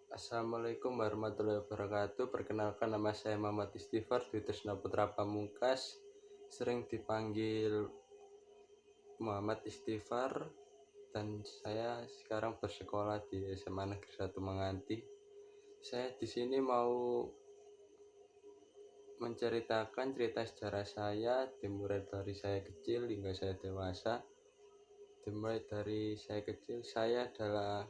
Assalamualaikum warahmatullahi wabarakatuh. Perkenalkan, nama saya Muhammad Istighfar Dwi Trisna Putra Pamungkas, sering dipanggil Muhammad Istighfar, dan saya sekarang bersekolah di SMA Negeri 1 Menganti. Saya di sini mau menceritakan cerita sejarah saya, dimulai dari saya kecil hingga saya dewasa. Dimulai dari saya kecil, saya adalah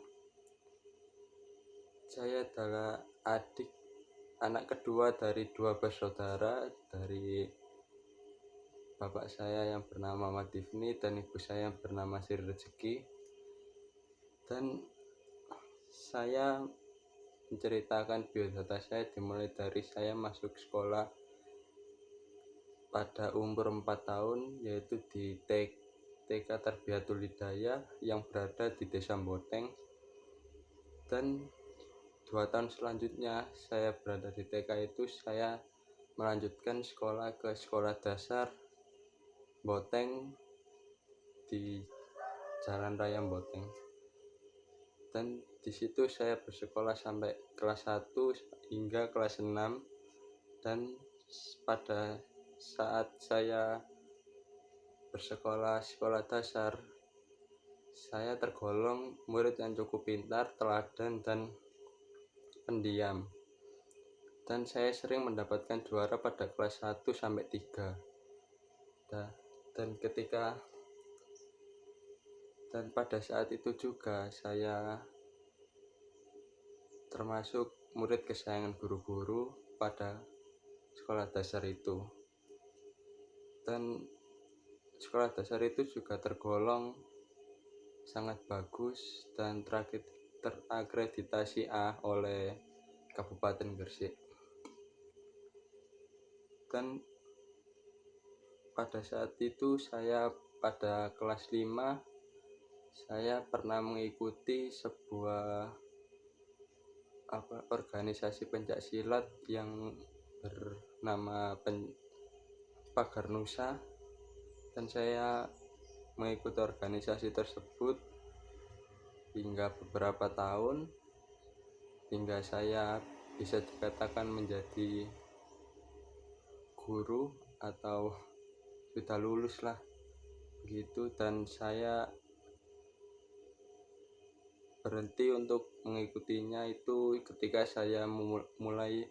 anak kedua dari dua bersaudara, dari bapak saya yang bernama Ahmad Tifni dan ibu saya yang bernama Sri Rezeki. Dan saya menceritakan biodata saya dimulai dari saya masuk sekolah pada umur 4 tahun, yaitu di TK Tarbiyatul Hidayah yang berada di Desa Mboteng. Dan 2 tahun selanjutnya saya berada di TK itu, saya melanjutkan sekolah ke sekolah dasar Mboteng di Jalan Raya Mboteng. Dan di situ saya bersekolah sampai kelas 1 hingga kelas 6. Dan pada saat saya bersekolah sekolah dasar, saya tergolong murid yang cukup pintar, teladan, dan pendiam. Dan saya sering mendapatkan juara pada kelas 1 sampai 3. Dan pada saat itu juga saya termasuk murid kesayangan guru-guru pada sekolah dasar itu. Dan sekolah dasar itu juga tergolong sangat bagus dan terakreditasi A oleh Kabupaten Gresik. Dan pada saat itu saya pada kelas 5, saya pernah mengikuti sebuah organisasi pencak silat yang bernama Pagar Nusa. Dan saya mengikuti organisasi tersebut hingga beberapa tahun, hingga saya bisa dikatakan menjadi guru atau sudah lulus lah begitu. Dan saya berhenti untuk mengikutinya itu ketika saya mulai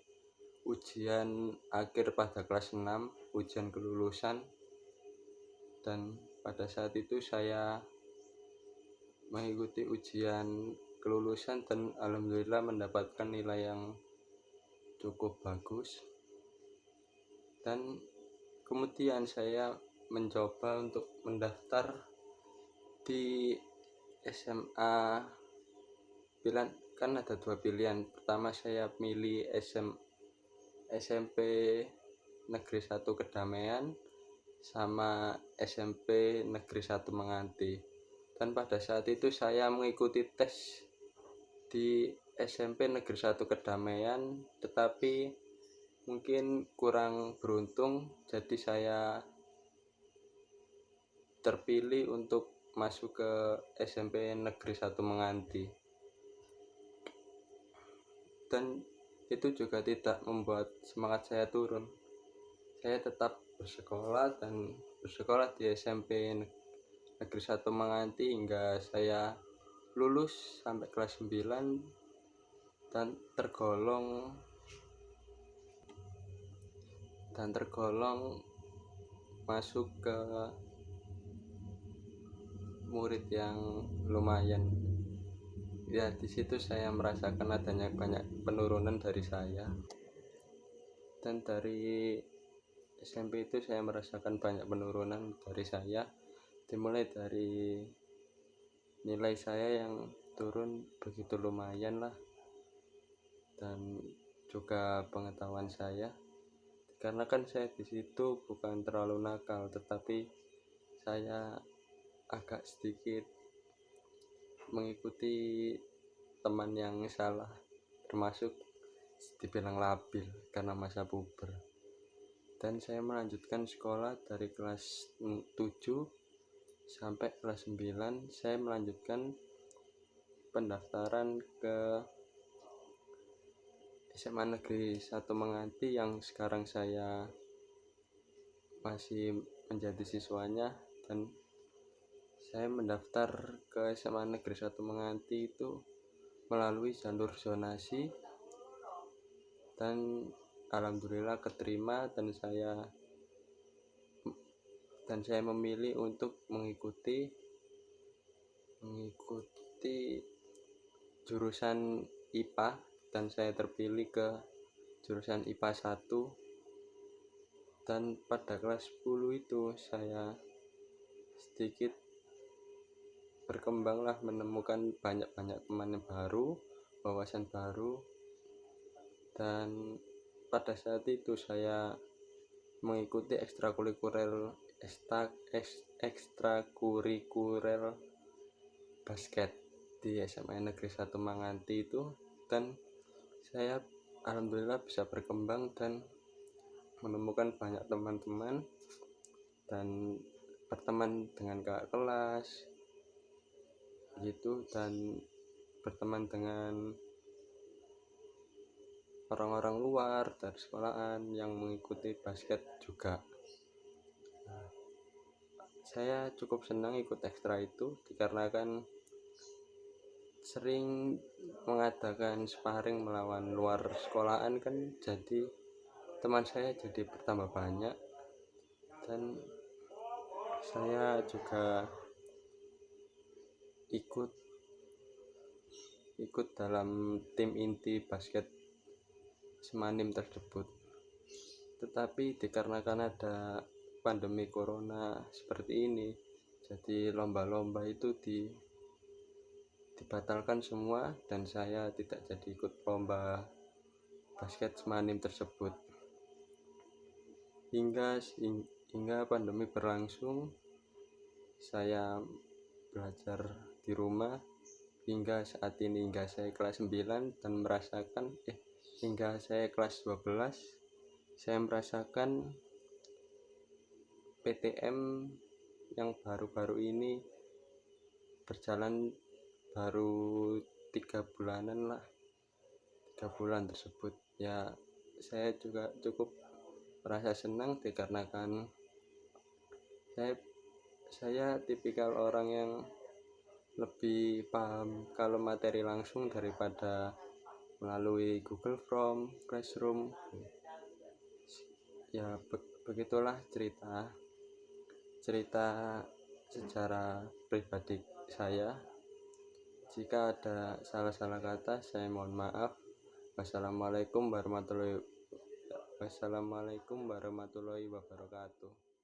ujian akhir pada kelas 6, ujian kelulusan. Dan pada saat itu saya mengikuti ujian kelulusan dan alhamdulillah mendapatkan nilai yang cukup bagus. Dan kemudian saya mencoba untuk mendaftar di SMA. Pilihan kan ada 2 pilihan. Pertama, saya milih SMP Negeri 1 Kedamaian sama SMP Negeri 1 Menganti. Dan pada saat itu saya mengikuti tes di SMP Negeri 1 Kedamaian, tetapi mungkin kurang beruntung, jadi saya terpilih untuk masuk ke SMP Negeri 1 Menganti. Dan itu juga tidak membuat semangat saya turun. Saya tetap bersekolah di SMP Negeri 1 Menganti hingga saya lulus sampai kelas 9 dan tergolong masuk ke murid yang lumayan. Ya, di situ saya merasakan adanya banyak penurunan dari saya. Dan dari SMP itu saya merasakan banyak penurunan dari saya, dimulai dari nilai saya yang turun begitu lumayan lah, dan juga pengetahuan saya, karena kan saya di situ bukan terlalu nakal, tetapi saya agak sedikit mengikuti teman yang salah, termasuk dibilang labil karena masa puber. Dan saya melanjutkan sekolah dari kelas 7 sampai kelas 9. Saya melanjutkan pendaftaran ke SMA Negeri 1 Menganti yang sekarang saya masih menjadi siswanya, dan saya mendaftar ke SMA Negeri 1 Menganti itu melalui jalur zonasi, dan alhamdulillah keterima, dan saya memilih untuk mengikuti jurusan IPA, dan saya terpilih ke jurusan IPA 1. Dan pada kelas 10 itu saya sedikit berkembanglah, menemukan banyak-banyak teman yang baru, wawasan baru. Dan pada saat itu saya mengikuti ekstrakurikuler basket di SMA Negeri 1 Menganti itu, dan saya alhamdulillah bisa berkembang dan menemukan banyak teman-teman, dan berteman dengan kakak kelas gitu, dan berteman dengan orang-orang luar dari sekolahan yang mengikuti basket juga. Saya cukup senang ikut ekstra itu dikarenakan sering mengadakan sparring melawan luar sekolahan kan, jadi teman saya jadi bertambah banyak, dan saya juga ikut dalam tim inti basket Semanim tersebut. Tetapi dikarenakan ada pandemi corona seperti ini, jadi lomba-lomba itu dibatalkan semua, dan saya tidak jadi ikut lomba basket Semanim tersebut. Hingga pandemi berlangsung, saya belajar di rumah hingga saat ini, hingga saya kelas 9, dan hingga saya kelas 12 saya merasakan PTM yang baru-baru ini berjalan, baru 3 bulan tersebut ya. Saya juga cukup merasa senang dikarenakan saya tipikal orang yang lebih paham kalau materi langsung daripada melalui Google Form, Classroom. Ya begitulah cerita secara pribadi saya. Jika ada salah-salah kata, saya mohon maaf. Wassalamualaikum warahmatullahi wabarakatuh.